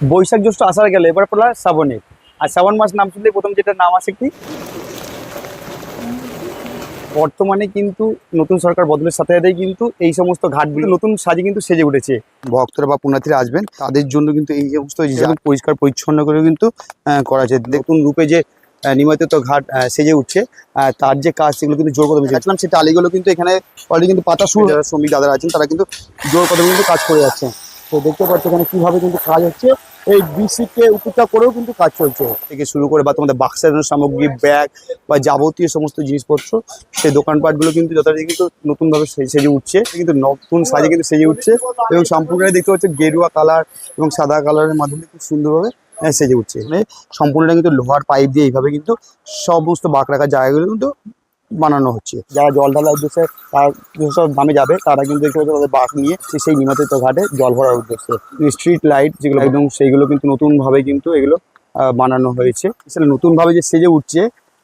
বৈশাখ জ্যৈষ্ঠ আষাঢ় গেলে এবার পড়লা শ্রাবণে। আর শ্রাবণ মাস নাম শুনলে প্রথম যেটা নাম আসে কি, বর্তমানে কিন্তু নতুন সরকার বদলের সাথে সাথেই কিন্তু এই সমস্ত ঘাটগুলো নতুন সাজে কিন্তু সেজে উঠেছে। ভক্তরা বা পুণ্যার্থীরা আসবেন তাদের জন্য কিন্তু এই সমস্ত পরিষ্কার পরিচ্ছন্ন করে কিন্তু করা হয়েছে। নতুন রূপে যে নিমজ্জিত ঘাট সেজে উঠছে, তার যে কাজ সেগুলো কিন্তু জোর কদমে দেখছিলাম। সেই টালিগুলো কিন্তু এখানে অলরেডি কিন্তু পাতা শুরু, যারা শ্রমিক দাদারা আছেন তারা কিন্তু জোর কদমে কিন্তু কাজ করে যাচ্ছে। তো দেখতে পাচ্ছি এখানে কিভাবে কিন্তু কাজ হচ্ছে, এই বৃষ্টিকে উপেক্ষা করেও কিন্তু কাজ চলছে থেকে শুরু করে, বা তোমাদের বাক্সায়ন সামগ্রী, ব্যাগ বা যাবতীয় সমস্ত জিনিসপত্র, সেই দোকানপাটগুলো কিন্তু যথারীতি কিন্তু নতুনভাবে সেজে উঠছে, কিন্তু নতুন সাজে কিন্তু সেজে উঠছে। এবং সম্পূর্ণটাই দেখতে পাচ্ছি গেরুয়া কালার এবং সাদা কালারের মাধ্যমে খুব সুন্দরভাবে সেজে উঠছে। মানে সম্পূর্ণটা কিন্তু লোহার পাইপ দিয়ে এইভাবে কিন্তু সমস্ত বাঁক রাখার জায়গাগুলো কিন্তু বানানো হচ্ছে। যারা জল ঢালার উদ্দেশ্যে তার যেসব দামে যাবে তারা কিন্তু দেখতে পাচ্ছে তাদের বাঁক নিয়ে সেই নিমজ্জিত ঘাটে জল ভরার উদ্দেশ্যে। স্ট্রিট লাইট যেগুলো একদম সেইগুলো কিন্তু নতুনভাবে কিন্তু এগুলো বানানো হয়েছে। সেটা নতুনভাবে যে সেজে উঠছে,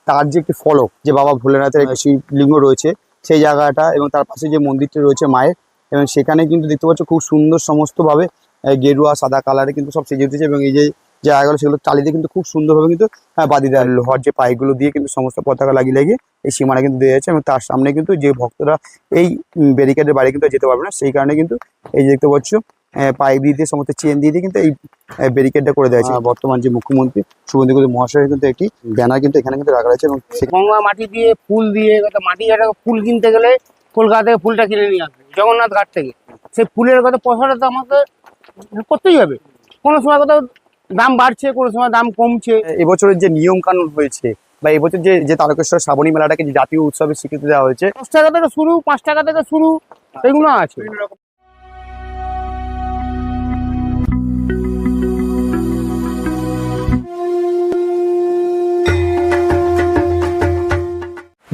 তার যে একটি ফলক, যে বাবা ভোলেনাথের শিবলিঙ্গ রয়েছে সেই জায়গাটা, এবং তার পাশে যে মন্দিরটি রয়েছে মায়ের, এবং সেখানে কিন্তু দেখতে পাচ্ছ খুব সুন্দর সমস্তভাবে গেরুয়া সাদা কালারে কিন্তু সব সেজে উঠেছে। এবং এই যে জায়গাগুলো সেগুলো চালিয়ে কিন্তু খুব সুন্দরভাবে কিন্তু বাদি দেয় লোহার যে পাইপগুলো দিয়ে কিন্তু সমস্ত পতাকা লাগিয়ে লাগিয়ে এই সীমানা কিন্তু দেওয়া যাচ্ছে। এবং তার সামনে কিন্তু যে ভক্তরা এই ব্যারিকেডের বাইরে কিন্তু যেতে পারবে না, সেই কারণে কিন্তু এই যে দেখতে পাচ্ছ পাইপ দিয়ে সমস্ত চেন দিয়ে কিন্তু এই ব্যারিকেডটা করে দেওয়া হয়েছে। বর্তমান যে মুখ্যমন্ত্রী শুভেন্দু মহাশয়ের কিন্তু একটি ব্যানার কিন্তু এখানে কিন্তু রাখা রয়েছে। এবং গঙ্গা মাটি দিয়ে ফুল দিয়ে মাটি একটা ফুল কিনতে গেলে কলকাতা থেকে ফুলটা কিনে নিয়ে আসবে জগন্নাথ ঘাট থেকে। সেই ফুলের কথা পয়সাটা তো আমাকে করতেই হবে। কোনো সময় কোথাও দাম বাড়ছে, কোনো সময় দাম কমছে। এবছরের যে নিয়ম কানুন হয়েছে, বা এবছর যে যে তারকেশ্বর শ্রাবণী মেলাটাকে যে জাতীয় উৎসবে স্বীকৃতি দেওয়া হয়েছে, 10 টাকা থেকে শুরু, 5 টাকা থেকে শুরু, এগুলো আছে।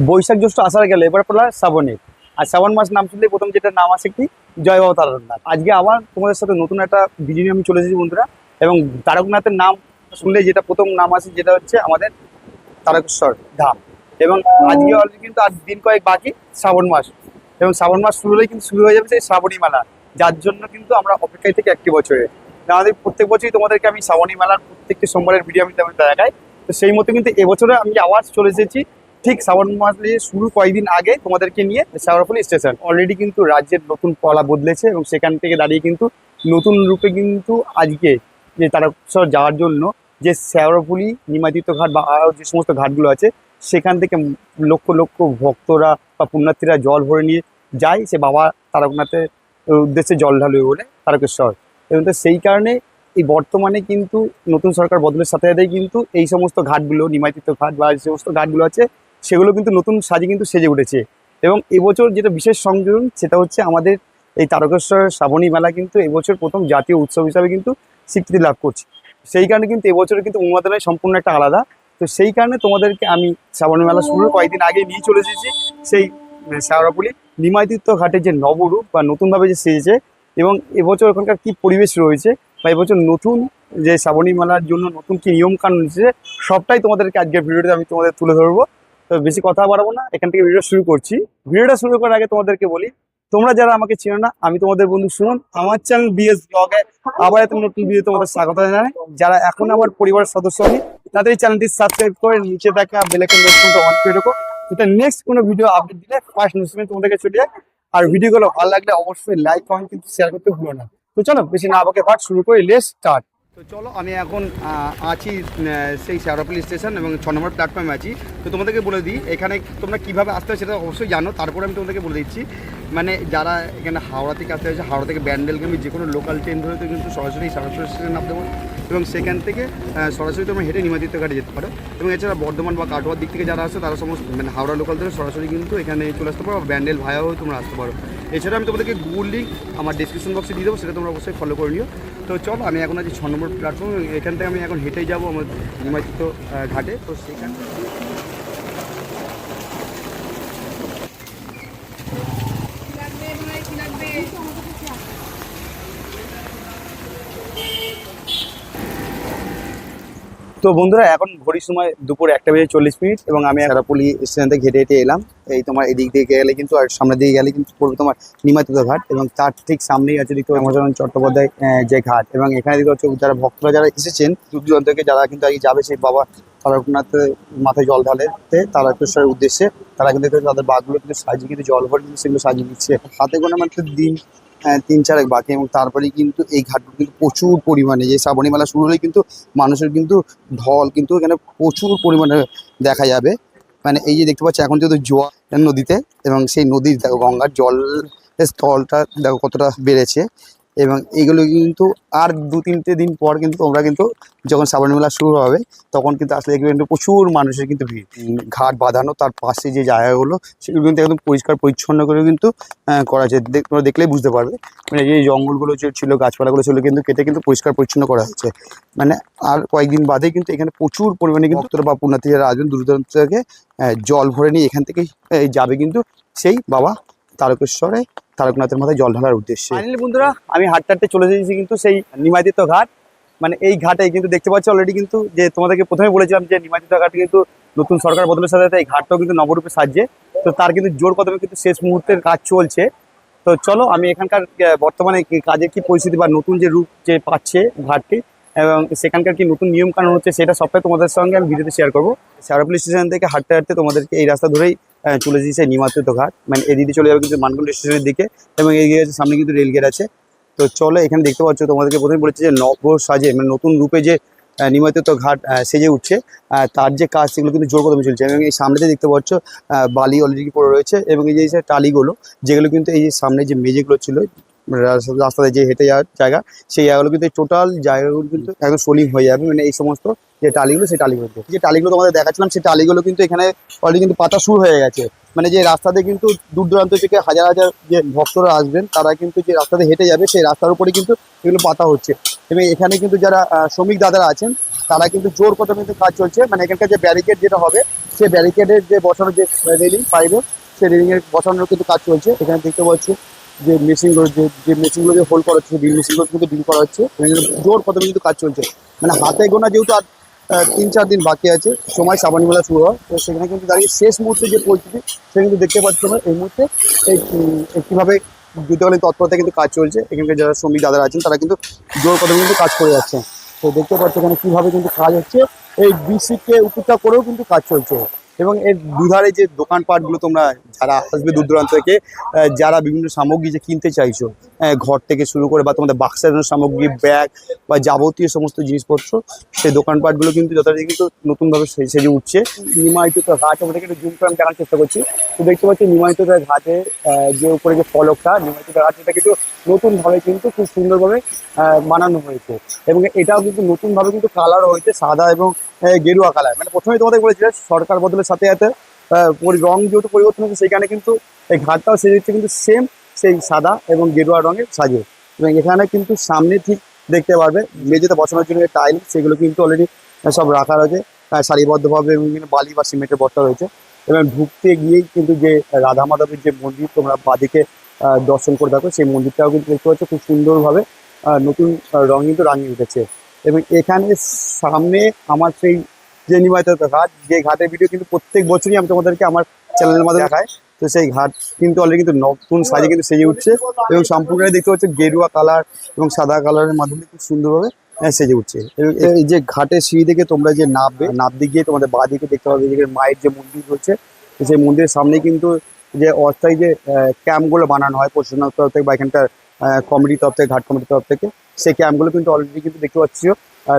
বৈশাখ জ্যৈষ্ঠ আষাঢ় গেলে এবার পড়লা শ্রাবণে। আর শ্রাবণ মাস নাম শুনলে প্রথম যেটা নাম আসে কি, জয় বাবা তারকনাথ। আজকে আবার তোমাদের সাথে নতুন একটা ভিডিও নিয়ে আমি চলে এসেছি বন্ধুরা। এবং তারকনাথের নাম শুনলে যেটা প্রথম নাম আসে যেটা হচ্ছে আমাদের তারকেশ্বর ধাম। এবং আজকে অলরেডি কিন্তু আর দিন কয়েক বাকি শ্রাবণ মাস, এবং শ্রাবণ মাস শুরু হলেই কিন্তু শুরু হয়ে যাবে সেই শ্রাবণী মেলা, যার জন্য কিন্তু আমরা অপেক্ষায় থেকে একটি বছরে। আমাদের প্রত্যেক বছরই তোমাদেরকে আমি শ্রাবণী মেলার প্রত্যেকটি সোমবারের ভিডিও আমি তেমন দেখাই। তো সেই মতো কিন্তু এবছরে আমি আবার চলে এসেছি ঠিক শ্রাবণ মাসে শুরু কয়েকদিন আগে তোমাদেরকে নিয়ে শেওড়াফুলি স্টেশন। অলরেডি কিন্তু রাজ্যের নতুন পলা বদলেছে, এবং সেখান থেকে দাঁড়িয়ে কিন্তু নতুন রূপে কিন্তু আজকে যে তারকেশ্বর যাওয়ার জন্য যে শেওড়াফুলি নিমজ্জিত ঘাট বা আরও যে সমস্ত ঘাটগুলো আছে, সেখান থেকে লক্ষ লক্ষ ভক্তরা বা পুণ্যার্থীরা জল ভরে নিয়ে যায় সে বাবা তারকনাথের উদ্দেশ্যে জল ঢালবে বলে তারকেশ্বর। এবং তো সেই কারণে এই বর্তমানে কিন্তু নতুন সরকার বদলের সাথে সাথেই কিন্তু এই সমস্ত ঘাটগুলো নিমজ্জিত ঘাট বা যে সমস্ত ঘাটগুলো আছে সেগুলো কিন্তু নতুন সাজে কিন্তু সেজে উঠেছে। এবং এবছর যেটা বিশেষ সংযোজন সেটা হচ্ছে আমাদের এই তারকেশ্বর শ্রাবণী মেলা কিন্তু এবছর প্রথম জাতীয় উৎসব হিসাবে কিন্তু স্বীকৃতি লাভ করছে। সেই কারণে কিন্তু এবছরে কিন্তু উন্মাদনায় সম্পূর্ণ একটা আলাদা। তো সেই কারণে তোমাদেরকে আমি শ্রাবণী মেলা শুরুর কয়েকদিন আগে নিয়ে চলে এসেছি সেই শেওড়াফুলি নিমজ্জিত ঘাটের যে নবরূপ বা নতুনভাবে যে সেজেছে, এবং এবছর ওখানকার কী পরিবেশ রয়েছে, বা এবছর নতুন যে শ্রাবণী মেলার জন্য নতুন কী নিয়মকানুন রয়েছে, সবটাই তোমাদেরকে আজকের ভিডিওতে আমি তোমাদের তুলে ধরবো। তো বেশি কথা বাড়াবো না, এখান থেকে ভিডিও শুরু করছি। ভিডিওটা শুরু করার আগে তোমাদেরকে বলি, তোমরা যারা আমাকে চিনো না, আমি তোমাদের বন্ধু সুমন। আমার চ্যানেল বিএস ব্লগে আবার একটা নতুন ভিডিও তোমাদের স্বাগত জানাই। যারা এখন আমার পরিবারের সদস্য আমি, তাদের এই চ্যানেলটি সাবস্ক্রাইব করে নিচে থাকা বেল আইকন অন করে রাখো, যাতে নেক্সট কোনো ভিডিও আপডেট দিলে ফার্স্ট নোটিফিকেশন তোমাদেরকে চলে যায়। আর ভিডিওগুলো ভালো লাগলে অবশ্যই লাইক কমেন্ট কিন্তু শেয়ার করতে ভুলো না। তো চলো বেশি না বকে পাঠ শুরু করি, লেটস স্টার্ট। তো চলো, আমি এখন আছি সেই শেওড়াফুলি স্টেশন এবং 6 নম্বর প্ল্যাটফর্মে আছি। তো তোমাদেরকে বলে দিই এখানে তোমরা কীভাবে আসতে হয় সেটা অবশ্যই জানো, তারপরে আমি তোমাদেরকে বলে দিচ্ছি। মানে যারা এখানে হাওড়া থেকে আসতে হয়েছে, হাওড়া থেকে ব্যান্ডেলগামী যে কোনো লোকাল ট্রেন ধরে তো কিন্তু সরাসরি শেওড়াফুলি স্টেশনে নামতে পারো, এবং সেখান থেকে সরাসরি তোমরা হেঁটে নিমজ্জিত ঘাটে যেতে পারো। এবং এছাড়া বর্ধমান বা কাটোয়ার দিক থেকে যারা আসছে তারা সমস্ত মানে হাওড়া লোকাল থেকে সরাসরি কিন্তু এখানে চলে আসতে পারো, ব্যান্ডেল ভায়াও তোমরা আসতে পারো। এছাড়া আমি তোমাদেরকে গুগল লিঙ্ক আমার ডিসক্রিপশন বক্সে দিয়ে দেবো, সেটা তোমরা অবশ্যই ফলো করে নিও। তো চলো, আমি এখন আছি 6 নম্বর প্ল্যাটফর্ম, এখান থেকে আমি এখন হেঁটেই যাবো আমার নিমজ্জিত ঘাটে। তো সেখান তো বন্ধুরা এখন ঘড়ির সময় দুপুর 1:40 এবং আমি সারাপল্লী স্টেশন থেকে হেঁটে হেঁটে এলাম। এই তোমার এদিক দিয়ে গেলে কিন্তু আর সামনের দিকে গেলে কিন্তু পড়বে তোমার নিমাতীত ঘাট, এবং তার ঠিক সামনেই আছে দেখতে রামচরণ চট্টোপাধ্যায় যে ঘাট। এবং এখানে দেখতে হচ্ছে যারা ভক্তরা যারা এসেছেন দূর দূরান্ত থেকে, যারা কিন্তু আগে যাবে সেই বাবা তারকনাথ মাথায় জল ঢালতে তারকেশ্বরের উদ্দেশ্যে, তারা কিন্তু তাদের বাঘগুলো কিন্তু সাজিয়ে কিন্তু জল ভরে কিন্তু সেগুলো সাজিয়ে দিচ্ছে। হাতে গোনা মাত্র দিন 3-4 বাকি, এবং তারপরেই কিন্তু এই ঘাটগুলো কিন্তু প্রচুর পরিমাণে, যে শ্রাবণী মেলা শুরু হলেই কিন্তু মানুষের কিন্তু ঢল কিন্তু এখানে প্রচুর পরিমাণে দেখা যাবে। মানে এই যে দেখতে পাচ্ছি এখন যেহেতু জোয়ার নদীতে, এবং সেই নদীর দেখো গঙ্গার জল স্থলটা দেখো কতটা বেড়েছে। এবং এইগুলো কিন্তু আর 2-3 দিন পর কিন্তু তোমরা কিন্তু যখন শ্রাবণী মেলা শুরু হবে তখন কিন্তু আসলে দেখবে কিন্তু প্রচুর মানুষের কিন্তু ভিড়। ঘাট বাঁধানো, তার পাশে যে জায়গাগুলো সেগুলো কিন্তু একদম পরিষ্কার পরিচ্ছন্ন করে কিন্তু করা যায়। তোমরা দেখলেই বুঝতে পারবে, মানে এই জঙ্গলগুলো যে ছিল, গাছপালাগুলো ছিল কিন্তু কেটে কিন্তু পরিষ্কার পরিচ্ছন্ন করা হয়েছে। মানে আর কয়েকদিন বাদে কিন্তু এখানে প্রচুর পরিমাণে কিন্তু ভক্তরা বা পুণ্যার্থী যারা আসবেন দূর দূরান্ত থেকে জল ভরে নিয়ে এখান থেকেই যাবে কিন্তু সেই বাবা তারকেশ্বরে তারকনাথের মাথায় জল ঢালার উদ্দেশ্যে। ফাইনালি বন্ধুরা আমি হাঁটতে হাঁটতে চলে এসেছি কিন্তু সেই নিমাতীত ঘাট। মানে এই ঘাটে কিন্তু দেখতে পাচ্ছি অলরেডি কিন্তু, যে তোমাদেরকে প্রথমে বলেছিলাম যে নিমাতীত ঘাট কিন্তু নতুন সরকার বদলের সাথে সাথে এই ঘাটটাও কিন্তু নবরূপে সাজছে। তো তার কিন্তু জোর কদমে কিন্তু শেষ মুহূর্তের কাজ চলছে। তো চলো আমি এখানকার বর্তমানে কাজের কি পরিস্থিতি বা নতুন যে রূপ যে পাচ্ছে ঘাটটি, এবং সেখানকার কি নতুন নিয়ম কানুন হচ্ছে সেটা সবটাই তোমাদের সঙ্গে আমি ভিডিওতে শেয়ার করবো। সারাপল্লী স্টেশন থেকে হাঁটতে হাঁটতে তোমাদেরকে এই রাস্তা ধরেই চলে যাচ্ছে নিমাতীত ঘাট। মানে এদিকে চলে যাবে কিন্তু মানকুণ্ড স্টেশনের দিকে, এবং এগিয়ে আছে সামনে কিন্তু রেলগেট আছে। তো চলো এখানে দেখতে পাচ্ছ, তোমাদেরকে প্রথমে বলেছি যে নব সাজে মানে নতুন রূপে যে নিমাতীত ঘাট সেজে উঠছে, তার যে কাজ সেগুলো কিন্তু জোর কদমে চলছে। এবং এই সামনেতে দেখতে পাচ্ছ বালি অলরেডি পড়ে রয়েছে, এবং এই যে টালিগুলো যেগুলো কিন্তু এই যে সামনে যে মেঝেগুলো ছিল রাস্তাতে যে হেঁটে যাওয়ার জায়গা, সেই জায়গাগুলো কিন্তু টোটাল জায়গাগুলো কিন্তু একদম সোলিং হয়ে যাবে। মানে এই সমস্ত যে টালিগুলো, সেই টালিগুলো যে টালিগুলো তোমাদের দেখাচ্ছিলাম, সেই টালিগুলো কিন্তু এখানে অলরেডি কিন্তু পাতা শুরু হয়ে গেছে। মানে যে রাস্তাতে কিন্তু দূর দূরান্ত থেকে হাজার হাজার যে ভক্তরা আসবেন, তারা কিন্তু যে রাস্তাতে হেঁটে যাবে সেই রাস্তার উপরে কিন্তু এগুলো পাতা হচ্ছে। এবং এখানে কিন্তু যারা শ্রমিক দাদারা আছেন তারা কিন্তু জোর কদমে কিন্তু কাজ চলছে। মানে এখানকার যে ব্যারিকেড যেটা হবে, সেই ব্যারিকেডের যে বসানো যে রেলিং পাইবে, সেই রেলিংয়ের বসানোর কিন্তু কাজ চলছে। এখানে দেখতে পাচ্ছি যে মেশিনগুলো যে মেশিনগুলো যে হোল্ড করা হচ্ছে, ড্রিল মেশিনগুলো কিন্তু ডিল করা হচ্ছে। জোর কদমে কিন্তু কাজ চলছে। মানে হাতে গোনা যেহেতু আর 3-4 দিন বাকি আছে সময় শ্রাবণী মেলা শুরু হয়, তো সেখানে কিন্তু দাঁড়িয়ে শেষ মুহূর্তে যে পরিস্থিতি সেটা কিন্তু দেখতে পাচ্ছি তোমরা এই মুহূর্তে। এই কীভাবে যুদ্ধকালীন তৎপরতা কিন্তু কাজ চলছে। এখানকার যারা শ্রমিক দাদারা আছেন তারা কিন্তু জোর কদমে কিন্তু কাজ করে যাচ্ছে। তো দেখতে পাচ্ছ এখানে কীভাবে কিন্তু কাজ হচ্ছে, এই বৃষ্টিকে উপেক্ষা করেও কিন্তু কাজ চলছে। এবং এর দুধারে যে দোকানপাটগুলো তোমরা যারা আসবে দূর দূরান্ত থেকে, যারা বিভিন্ন সামগ্রী যে কিনতে চাইছো, ঘর থেকে শুরু করে বা তোমাদের বাক্সার সামগ্রী, ব্যাগ বা যাবতীয় সমস্ত জিনিসপত্র, সেই দোকানপাটগুলো কিন্তু যথারীতি কিন্তু নতুনভাবে সেজে উঠছে। নিমাতীত ঘাট আমাদেরকে একটু জুম করে আমি দেখার চেষ্টা করছি। তো দেখতে পাচ্ছি নিমাতীত ঘাটে যে উপরে যে ফলকটা, নিমাতীত ঘাট এটা কিন্তু নতুনভাবে কিন্তু খুব সুন্দরভাবে বানানো হয়েছে। এবং এটাও কিন্তু নতুনভাবে কিন্তু কালার হয়েছে সাদা এবং গেরুয়া কালার। মানে প্রথমেই তোমাদের বলেছিলাম সরকার বদলের সাথে সাথে রং যেহেতু পরিবর্তন হচ্ছে, সেখানে কিন্তু এই ঘাটটাও সেজে হচ্ছে কিন্তু সেম সেই সাদা এবং গেরুয়া রঙের সাজে। এবং এখানে কিন্তু সামনে ঠিক দেখতে পারবে মেঝেতে বসানোর জন্য টাইল, সেগুলো কিন্তু অলরেডি সব রাখা রয়েছে সারিবদ্ধভাবে, এবং বালি বা সিমেন্টের বস্তা রয়েছে। এবং ঢুকতে গিয়েই কিন্তু যে রাধা মাধবের যে মন্দির তোমরা বাদিকে দর্শন করে থাকো, সেই মন্দিরটাও কিন্তু দেখতে পাচ্ছ খুব সুন্দরভাবে নতুন রং কিন্তু রাঙিয়ে উঠেছে। এবং এখানে সামনে আমার সেই যে নিমাতীত ঘাট, যে ঘাটের ভিডিও কিন্তু প্রত্যেক বছরই আমি তোমাদেরকে আমার চ্যানেলের মাধ্যমে দেখাই। তো সেই ঘাট কিন্তু অলরেডি কিন্তু নতুন সাজে কিন্তু সেজে উঠছে, এবং সম্পূর্ণ দেখতে পাচ্ছ গেরুয়া কালার এবং সাদা কালারের মাধ্যমে খুব সুন্দরভাবে সেজে উঠছে। এই যে ঘাটের সিঁড়ি থেকে তোমরা যে নাবতে গিয়ে তোমাদের বাঁ দিকে দেখতে পাবে যে মায়ের যে মন্দির রয়েছে, সেই মন্দিরের সামনে কিন্তু যে অস্থায়ী যে ক্যাম্পগুলো বানানো হয় প্রশাসনের তরফ থেকে বা এখানকার কমিটির তরফ থেকে, ঘাট কমিটির তরফ থেকে, সেই ক্যাম্পগুলো কিন্তু অলরেডি কিন্তু দেখতে পাচ্ছ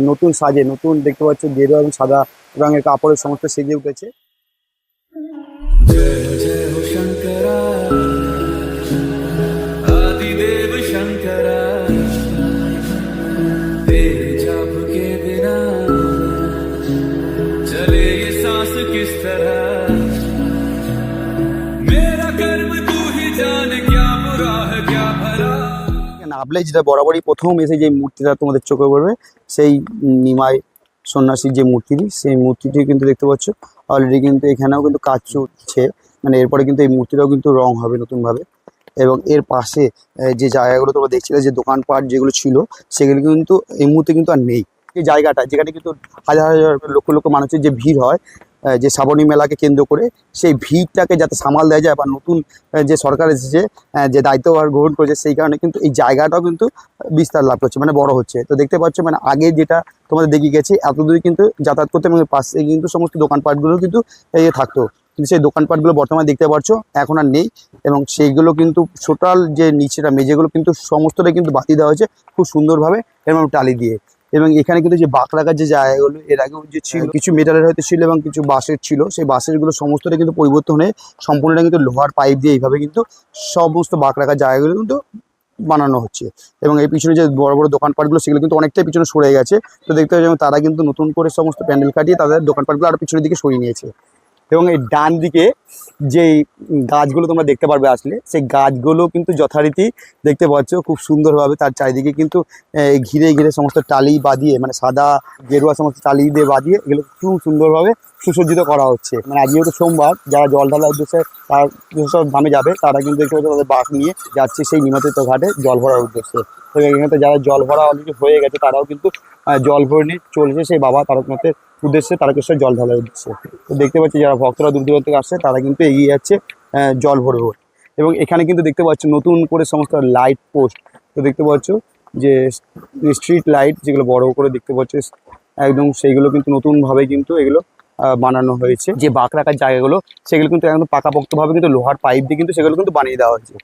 নতুন সাজে, নতুন দেখতে পাচ্ছ গেরুয়া এবং সাদা রঙের কাপড়ের সমস্ত সেজে উঠেছে। जय जय हो शंकरा आदिदेव शंकरा तेरे जाप के बिना चले ये सांस किस तरह मेरा कर्म तू ही जाने क्या बुरा है क्या भला। নাবলে যেটা বরাবরই প্রথম এসে যে মূর্তিটা তোমাদের চোখে পড়বে, সেই নিমাই সন্ন্যাসীর যে মূর্তিটি, সেই মূর্তিটি কিন্তু দেখতে পাচ্ছ অলরেডি কিন্তু এখানেও কিন্তু কাজ চলছে। মানে এরপরে কিন্তু এই মূর্তিটাও কিন্তু রং হবে নতুনভাবে। এবং এর পাশে যে জায়গাগুলো তোমরা দেখছিলে যে দোকানপাট যেগুলো ছিল, সেগুলো কিন্তু এই মুহূর্তে কিন্তু আর নেই। যে জায়গাটা যেখানে কিন্তু হাজার হাজার লক্ষ লক্ষ মানুষের যে ভিড় হয়, যে শ্রাবণী মেলাকে কেন্দ্র করে, সেই ভিড়টাকে যাতে সামাল দেওয়া যায় বা নতুন যে সরকার এসেছে, যে দায়িত্বভার গ্রহণ করেছে, সেই কারণে কিন্তু এই জায়গাটাও কিন্তু বিস্তার লাভ করছে, মানে বড় হচ্ছে। তো দেখতে পাচ্ছ মানে আগে যেটা তোমাদের দেখিয়ে গেছি এতদূর কিন্তু যাতায়াত করতে, এবং পাশে কিন্তু সমস্ত দোকানপাটগুলো কিন্তু থাকতো, কিন্তু সেই দোকানপাটগুলো বর্তমানে দেখতে পাচ্ছ এখন আর নেই, এবং সেইগুলো কিন্তু টোটাল যে নিচেটা মেঝেগুলো কিন্তু সমস্তটাই কিন্তু বাতি দেওয়া হয়েছে খুব সুন্দরভাবে এবং টালি দিয়ে। এবং এখানে কিন্তু যে বাঁক রাখার যে জায়গাগুলো এর আগেও যে ছিল, কিছু মেটালের হয়তো ছিল এবং কিছু বাঁশের ছিল, সেই বাঁশেরগুলো সমস্তটা কিন্তু পরিবর্তন হয়ে সম্পূর্ণটা কিন্তু লোহার পাইপ দিয়ে এইভাবে কিন্তু সমস্ত বাঁক রাখার জায়গাগুলো কিন্তু বানানো হচ্ছে। এবং এই পিছনে যে বড় বড় দোকানপাটগুলো সেগুলো কিন্তু অনেকটাই পিছনে সরে গেছে। তো দেখতে পাচ্ছি তারা কিন্তু নতুন করে সমস্ত প্যান্ডেল কাটিয়ে তাদের দোকানপাটগুলো আরও পিছনের দিকে সরিয়ে নিয়েছে। এবং এই ডান দিকে যেই গাছগুলো তোমরা দেখতে পারবে আসলে, সেই গাছগুলো কিন্তু যথারীতি দেখতে পাচ্ছ খুব সুন্দরভাবে তার চারিদিকে কিন্তু ঘিরে ঘিরে সমস্ত টালি বাঁধিয়ে, মানে সাদা গেরুয়া সমস্ত টালি দিয়ে বাঁধিয়ে এগুলো খুব সুন্দরভাবে সুসজ্জিত করা হচ্ছে। মানে আজকে তো সোমবার, যারা জল ঢালার উদ্দেশ্যে তার যেসব ধামে যাবে তারা কিন্তু দেখতে পাচ্ছে তাদের বাঁক নিয়ে যাচ্ছে সেই নিমজ্জিত ঘাটে জল ভরার উদ্দেশ্যে। তো এখানে যারা জল ভরা অলরেডি হয়ে গেছে তারাও কিন্তু জল ভরে নিয়ে চলছে সেই বাবা তারকনাথের উদ্দেশ্যে, তারকেশ্বর জল ঢালার উদ্দেশ্যে। তো দেখতে পাচ্ছি যারা ভক্তরা দূর দূরান্ত থেকে আসছে তারা কিন্তু এগিয়ে যাচ্ছে জল ভরে ভরে। এবং এখানে কিন্তু দেখতে পাচ্ছ নতুন করে সমস্ত লাইট পোস্ট, তো দেখতে পাচ্ছ যে স্ট্রিট লাইট যেগুলো বড় করে দেখতে পাচ্ছ একদম, সেইগুলো কিন্তু নতুনভাবে কিন্তু এগুলো বানানো হয়েছে। যে বাঁক রাখার জায়গাগুলো সেগুলো কিন্তু একদম পাকাপোক্তভাবে কিন্তু লোহার পাইপ দিয়ে কিন্তু সেগুলো কিন্তু বানিয়ে দেওয়া হয়েছে।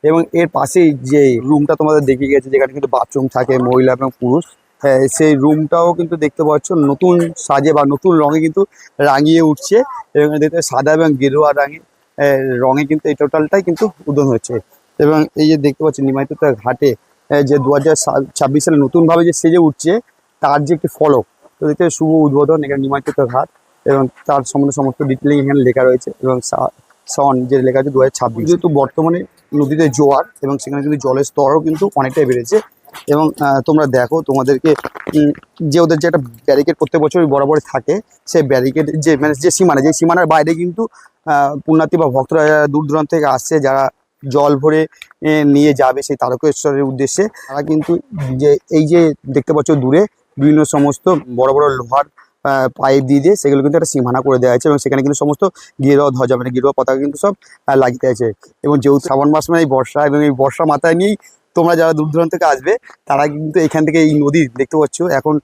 এবং এর পাশেই যে রুমটা তোমাদের দেখিয়ে গেছে, যেখানে কিন্তু বাথরুম থাকে মহিলা এবং পুরুষ, সেই রুমটাও কিন্তু দেখতে পাচ্ছ নতুন সাজে বা নতুন রঙে কিন্তু রাঙিয়ে উঠছে। এবং দেখতে সাদা এবং গেরুয়া রঙে কিন্তু এই টোটালটাই কিন্তু উদ্বোধন হচ্ছে। এবং এই যে দেখতে পাচ্ছি নিমাইত ঘাটে যে 2026 সালে নতুনভাবে যে সেজে উঠছে তার যে একটি ফলক, তো দেখতে শুভ উদ্বোধন এখানে নিমাইত ঘাট, এবং তার সম্বন্ধে সমস্ত ডিটেলিং এখানে লেখা রয়েছে। এবং সন যে লেখা আছে 2026। যেহেতু বর্তমানে নদীতে জোয়ার এবং সেখানে কিন্তু জলের স্তরও কিন্তু অনেকটাই বেড়েছে। এবং তোমরা দেখো তোমাদেরকে যে ওদের যে একটা ব্যারিকেড প্রত্যেক বছরই বরাবর থাকে, সেই ব্যারিকেড যে মানে যে সীমানা, যে সীমানার বাইরে কিন্তু পুণ্যার্থী বা ভক্তরা যারা দূর দূরান্ত থেকে আসছে, যারা জল ভরে নিয়ে যাবে সেই তারকেশ্বরের উদ্দেশ্যে, তারা কিন্তু যে এই যে দেখতে পাচ্ছ দূরে বিভিন্ন সমস্ত বড় বড় লোহার পাইপ দিয়ে সেগুলো কিন্তু একটা সীমানা করে দেওয়া আছে। এবং সেখানে কিন্তু সমস্ত গেরুয়া ধ্বজা মানে গেরুয়া পতাকা কিন্তু সব লাগিয়ে আছে। এবং যেহেতু শ্রাবণ মাস মানে এই বর্ষা, এবং এই বর্ষা মাথায় নিয়েই তোমরা যারা দূর দূরান্ত থেকে আসবে তারা কিন্তু এখান থেকে এই নদী দেখতে পাচ্ছ এখন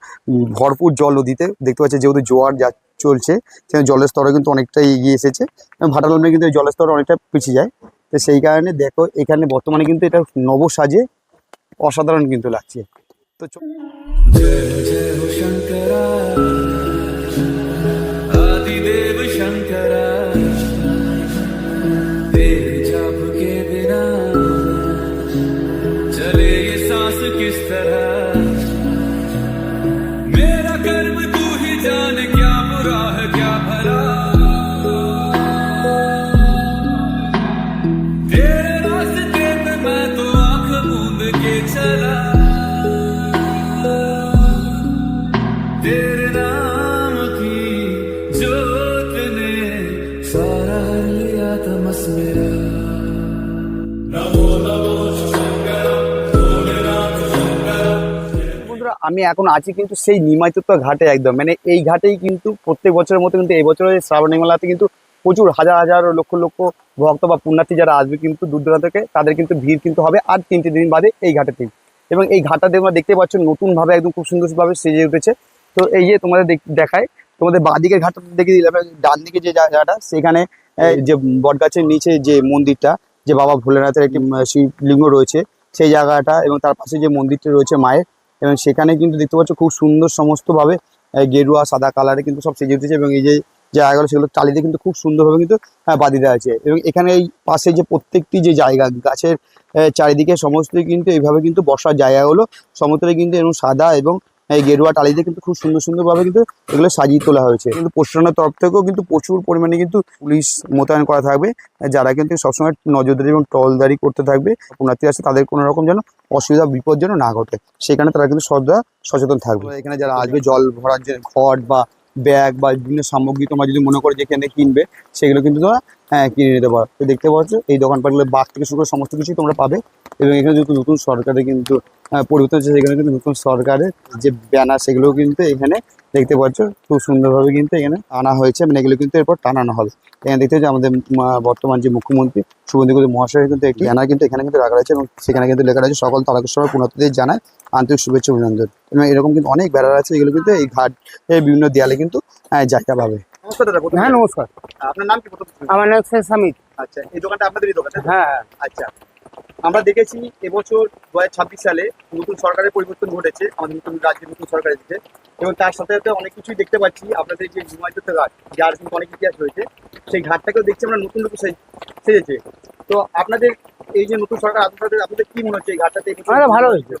ভরপুর জল নদীতে দেখতে পাচ্ছ, যেহেতু জোয়ার যা চলছে সেখানে জলের স্তরও কিন্তু অনেকটাই এগিয়ে এসেছে, এবং ভাটালমে কিন্তু এই জলের স্তর অনেকটা পিছিয়ে যায়। তো সেই কারণে দেখো এখানে বর্তমানে কিন্তু এটা নবসাজে অসাধারণ কিন্তু লাগছে। তো जय जय हो शंकरा आदिदेव शंकरा, तेरे जाप के बिना चले ये सांस किस तरह, मेरा कर्म तू ही जाने क्या बुरा है क्या भला, तेरे रास्ते पे मैं तो आंख मूंद के चला, तेरे नाम की जोत ने सारा हर लिया तमस मेरा। नमो नमो शंकर भोलेनाथ शंकर। বন্ধুরা আমি এখন আছি কিন্তু সেই নিমাইতত্ব ঘাটে একদম, মানে এই ঘাটেই কিন্তু প্রত্যেক বছরের মতো কিন্তু এই বছরের শ্রাবণী মেলাতে কিন্তু প্রচুর হাজার হাজার লক্ষ লক্ষ ভক্ত বা পুণ্যার্থী যারা আসবে কিন্তু দূর দূরান্ত থেকে, তাদের কিন্তু ভিড় কিন্তু হবে আর 3টে দিন বাদে এই ঘাটেতেই। এবং এই ঘাটটা তোমরা দেখতে পাচ্ছ নতুনভাবে একদম খুব সুন্দরভাবে সেজে উঠেছে। তো এই যে তোমাদের দেখায়, তোমাদের বাঁদিকের ঘাটটা দেখে দিলাম, ডান দিকে যে জায়গাটা সেখানে যে বটগাছের নিচে যে মন্দিরটা, যে বাবা ভোলেনাথের একটি শিবলিঙ্গ রয়েছে সেই জায়গাটা, এবং তার পাশে যে মন্দিরটা রয়েছে মায়ের, এবং সেখানে কিন্তু দেখতে পাচ্ছ খুব সুন্দর সমস্তভাবে গেরুয়া সাদা কালারে কিন্তু সব সেজে উঠেছে। এবং এই যে জায়গাগুলো সেগুলো চালিয়ে কিন্তু খুব সুন্দরভাবে কিন্তু বাঁধি দেওয়া আছে। এবং এখানে এই পাশে যে প্রত্যেকটি যে জায়গা গাছের চারিদিকে সমস্তই কিন্তু এইভাবে কিন্তু বসার জায়গাগুলো সমস্তটাই কিন্তু এরকম সাদা এবং এই গেরুয়া টালিতে কিন্তু খুব সুন্দর সুন্দরভাবে কিন্তু এগুলো সাজিয়ে তোলা হয়েছে। কিন্তু প্রশাসনের তরফ থেকেও কিন্তু প্রচুর পরিমাণে কিন্তু পুলিশ মোতায়েন করা থাকবে, যারা কিন্তু সবসময় নজরদারি এবং টহলদারি করতে থাকবে। পুণ্যার্থী আসে তাদের কোনো রকম যেন অসুবিধা বিপদ যেন না ঘটে, সেখানে তারা কিন্তু সদা সচেতন থাকবে। এখানে যারা আসবে জল ভরার যে ঘট বা ব্যাগ বা বিভিন্ন সামগ্রী তোমরা যদি মনে করো যে এখানে কিনবে, সেগুলো কিন্তু তোমরা কিনে নিতে পারো। তো দেখতে পাচ্ছ এই দোকানপাটগুলো বাঘ থেকে শুরু করে সমস্ত কিছুই তোমরা পাবে। এবং এখানে যেহেতু নতুন সরকারে কিন্তু পরিবর্তন হচ্ছে, সেখানে কিন্তু নতুন সরকারের যে ব্যানার সেগুলো কিন্তু এখানে দেখতে পাচ্ছ খুব সুন্দরভাবে কিন্তু এখানে আনা হয়েছে, মানে এগুলো কিন্তু এরপর টানানো হবে। এখানে দেখতে হচ্ছে আমাদের বর্তমান যে মুখ্যমন্ত্রী শুভেন্দু মহাশয়ের কিন্তু একটি ব্যানার কিন্তু এখানে কিন্তু রাখা রয়েছে এবং সেখানে কিন্তু লেখা রয়েছে সকল তারকেশ্বর পুণ্যার্থীদের জানায় আন্তরিক শুভেচ্ছা অভিনন্দন। এবং এরকম কিন্তু অনেক ব্যানার আছে, এগুলো কিন্তু এই ঘাট বিভিন্ন দেয়ালে কিন্তু জায়গা পাবে। নমস্কার দাদা। হ্যাঁ নমস্কার, আপনার নাম কি? আমার নাম শেখ হামিদ। আচ্ছা, এই দোকানটা আপনাদেরই দোকান? হ্যাঁ হ্যাঁ। আচ্ছা, আমরা দেখেছি এবছর 2026 সালে নতুন সরকারের পরিবর্তন ঘটেছে, আমাদের নতুন রাজ্যে নতুন সরকার এসেছে এবং তার সাথে সাথে অনেক কিছুই দেখতে পাচ্ছি। আপনাদের যে হিমায়িত ঘাট, যার কিন্তু অনেক ইতিহাস রয়েছে, সেই ঘাটটাকেও দেখছি আমরা নতুন রূপে সেজেছে। তো আপনাদের এই যে নতুন সরকার আপনাদের কি মনে হচ্ছে এই ঘাটটাতে? আমাদের ভালো হয়েছে।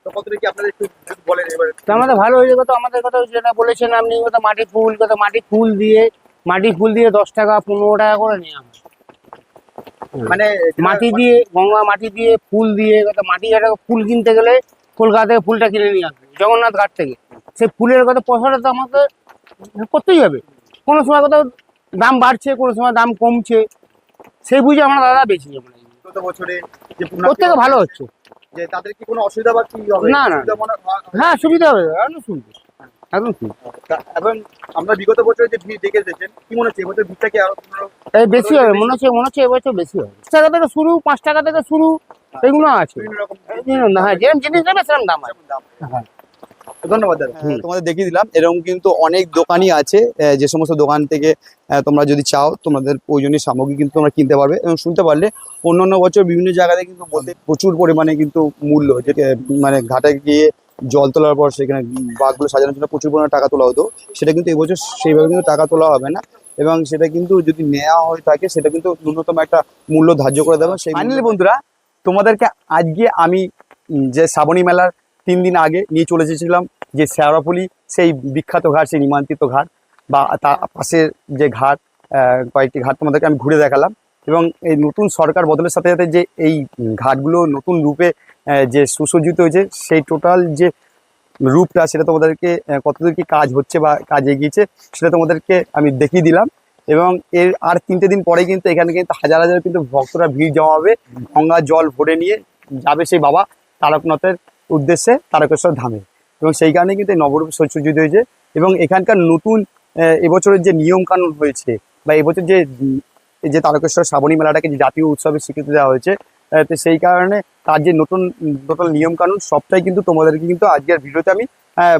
তো কতটা কি আপনাদের একটু যদি বলেন এবারে? তো আমাদের ভালো হয়েছে, কত আমাদের কথা যেটা বলেছেন আপনি, কত মাটি ফুল দিয়ে 10 টাকা 15 টাকা করে নিয়ে আমরা মানে মাটি দিয়ে, গঙ্গা মাটি দিয়ে, ফুল দিয়ে, কত মাটি একটা ফুল কিনতে গেলে কলকাতা থেকে ফুলটা কিনে নিয়ে আসবে জগন্নাথ ঘাট থেকে। সেই ফুলের কথা পয়সাটা তো আমাকে করতেই হবে। কোনো সময় কোথাও দাম বাড়ছে, কোনো সময় দাম কমছে, সেই বুঝে আমরা দাদা বেশি যাবো। গত বছরে যে প্রত্যেকে ভালো হচ্ছে, যে তাদের কি কোনো অসুবিধা বা কি হবে? না, না। সুবিধা মনে হয়? হ্যাঁ সুবিধা হবে, একদম সুবিধা, একদম সুবিধা। এবং আমরা বিগত বছরে যে ভিড় দেখে এসেছেন, কি মনে হচ্ছে এবছর ভিড়টা কি আরো এই বেশি হবে মনে হচ্ছে এবছর বেশি হবে। 10 টাকা থেকে শুরু, 5 টাকা থেকে শুরু, এগুলো আছে। বিভিন্ন রকম? হ্যাঁ, যেরকম জিনিস নেবে সেরকম দাম আছে। হ্যাঁ। ধন্যবাদ দাদা। তোমাদের দেখিয়ে দিলাম এরকম কিন্তু অনেক দোকানই আছে, যে সমস্ত দোকান থেকে তোমরা যদি চাও তোমাদের প্রয়োজনীয় সামগ্রী কিন্তু তোমরা কিনতে পারবে। এবং শুনতে পারলে অন্যান্য বছর বিভিন্ন জায়গাতে কিন্তু বলতে প্রচুর পরিমাণে কিন্তু মূল্য, যে মানে ঘাটে গিয়ে জল তোলার পর সেখানে বাঘগুলো সাজানোর জন্য প্রচুর পরিমাণে টাকা তোলা হতো, সেটা কিন্তু এবছর সেইভাবে কিন্তু টাকা তোলা হবে না। এবং সেটা কিন্তু যদি নেওয়া হয়ে থাকে সেটা কিন্তু ন্যূনতম একটা মূল্য ধার্য করে দেবে। সেই ফাইনালি বন্ধুরা, তোমাদেরকে আজকে আমি যে শ্রাবণী মেলার 3 দিন আগে নিয়ে চলে এসেছিলাম যে শেওড়াফুলি, সেই বিখ্যাত ঘাট, সেই নিমন্ত্রিত ঘাট, বা তার পাশের যে ঘাট, কয়েকটি ঘাট তোমাদেরকে আমি ঘুরে দেখালাম। এবং এই নতুন সরকার বদলের সাথে সাথে যে এই ঘাটগুলো নতুন রূপে যে সুসজ্জিত হয়েছে, সেই টোটাল যে রূপটা সেটা তোমাদেরকে কতদূর কি কাজ হচ্ছে বা কাজ এগিয়েছে সেটা তোমাদেরকে আমি দেখিয়ে দিলাম। এবং এর আর 3টে দিন পরে কিন্তু এখানে কিন্তু হাজার হাজার কিন্তু ভক্তরা ভিড় জমাবে, গঙ্গা জল ভরে নিয়ে যাবে সেই বাবা তারকনাথের উদ্দেশ্যে, তারকেশ্বর ধামে। এবং সেই কারণে কিন্তু এই নবরূপ সজ্জিত হয়েছে। এবং এখানকার নতুন এবছরের যে নিয়ম কানুন হয়েছে, বা এবছর যে তারকেশ্বর শ্রাবণী মেলাটাকে যে জাতীয় উৎসবে স্বীকৃতি দেওয়া হয়েছে, তো সেই কারণে তার যে নতুন টোটাল নিয়ম কানুন সবটাই কিন্তু তোমাদেরকে কিন্তু আজকের ভিডিওতে আমি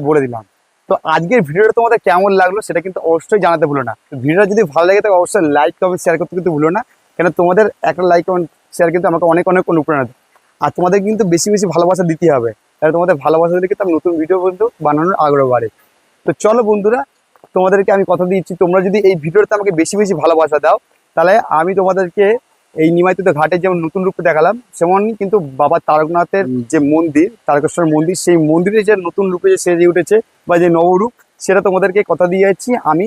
বলে দিলাম। তো আজকের ভিডিওটা তোমাদের কেমন লাগলো সেটা কিন্তু অবশ্যই জানাতে ভুলো না। ভিডিওটা যদি ভালো লাগে তাহলে অবশ্যই লাইক কমেন্ট শেয়ার করতে কিন্তু ভুলো না, কেন তোমাদের একটা লাইক কমেন্ট শেয়ার কিন্তু আমাকে অনেক অনেক অনুপ্রেরণা দেয়। আর তোমাদের কিন্তু বেশি বেশি ভালোবাসা দিতে হবে, তাহলে তোমাদের ভালোবাসা দিলে কিন্তু নতুন ভিডিও কিন্তু বানানোর আগ্রহ বাড়ে। তো চলো বন্ধুরা, তোমাদেরকে আমি কথা দিচ্ছি, তোমরা যদি এই ভিডিওতে আমাকে বেশি বেশি ভালোবাসা দাও, তাহলে আমি তোমাদেরকে এই নিমাইতিত ঘাটের যেমন নতুন রূপে দেখালাম, সেমনই কিন্তু বাবা তারকনাথের যে মন্দির, তারকেশ্বর মন্দির, সেই মন্দিরে যে নতুন রূপে যে সেজে উঠেছে বা যে নবরূপ, সেটা তোমাদেরকে কথা দিয়ে যাচ্ছি আমি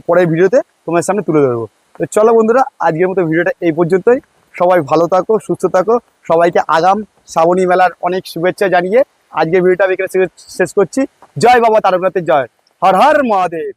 পরের ভিডিওতে তোমাদের সামনে তুলে ধরবো। তো চলো বন্ধুরা, আজকের মতো ভিডিওটা এই পর্যন্তই। সবাই ভালো থাকো, সুস্থ থাকো, সবাইকে আগাম শ্রাবণী মেলার অনেক শুভেচ্ছা জানিয়ে আজকের ভিডিওটা আমি এখানে শেষ করছি। জয় বাবা তারকনাথের জয়, হর হর মহাদেব।